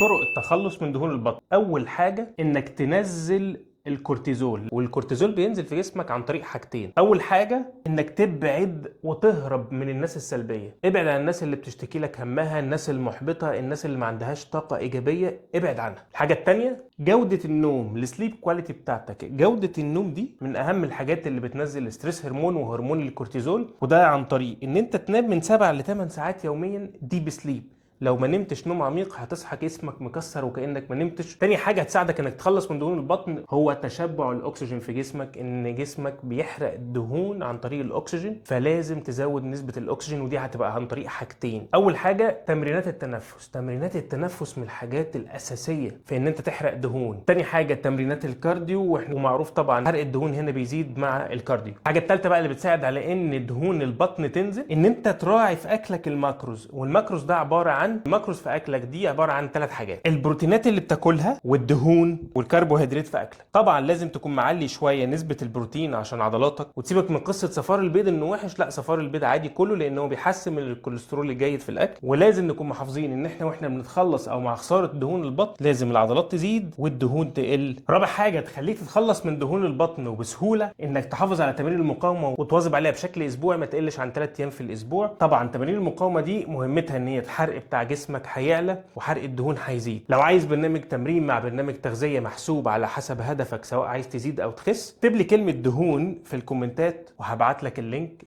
طرق التخلص من دهون البطن. اول حاجه انك تنزل الكورتيزول، والكورتيزول بينزل في جسمك عن طريق حاجتين. اول حاجه انك تبعد وتهرب من الناس السلبيه، ابعد عن الناس اللي بتشتكي لك همها، الناس المحبطه، الناس اللي ما عندهاش طاقه ايجابيه، ابعد عنها. الحاجه الثانيه جوده النوم، السليب كواليتي بتاعتك. جوده النوم دي من اهم الحاجات اللي بتنزل الاستريس هرمون وهرمون الكورتيزول، وده عن طريق ان انت تنام من 7 ل 8 ساعات يوميا ديب سليب. لو ما نمتش نوم عميق هتصحى جسمك مكسر وكأنك ما نمتش. تاني حاجة هتساعدك انك تخلص من دهون البطن هو تشبع الاكسجين في جسمك، ان جسمك بيحرق الدهون عن طريق الاكسجين، فلازم تزود نسبة الاكسجين، ودي هتبقى عن طريق حاجتين. اول حاجة تمرينات التنفس. تمرينات التنفس من الحاجات الاساسية في ان انت تحرق دهون. تاني حاجة تمرينات الكارديو، ومعروف طبعا حرق الدهون هنا بيزيد مع الكارديو. الحاجة الثالثة بقى اللي بتساعد على ان دهون البطن تنزل، ان انت تراعي في اكلك الماكروز. والماكروز ده عبارة عن الماكروز في اكلك دي عباره عن 3 حاجات: البروتينات اللي بتاكلها، والدهون، والكربوهيدرات في اكلك. طبعا لازم تكون معلي شويه نسبه البروتين عشان عضلاتك، وتسيبك من قصه صفار البيض انه وحش، لا صفار البيض عادي كله لانه بيحسن من الكوليسترول الجيد في الاكل. ولازم نكون محافظين ان احنا واحنا بنتخلص او مع خساره دهون البطن لازم العضلات تزيد والدهون تقل. رابع حاجه تخليك تتخلص من دهون البطن وبسهوله انك تحافظ على تمارين المقاومه وتواظب عليها بشكل اسبوعي، ما تقلش عن 3 ايام في الاسبوع. طبعا تمارين المقاومه دي مهمتها ان هي الحرق بتاع جسمك هيعلى وحرق الدهون هيزيد. لو عايز برنامج تمرين مع برنامج تغذيه محسوب على حسب هدفك، سواء عايز تزيد او تخس، اكتب لي كلمه دهون في الكومنتات وهبعت لك اللينك.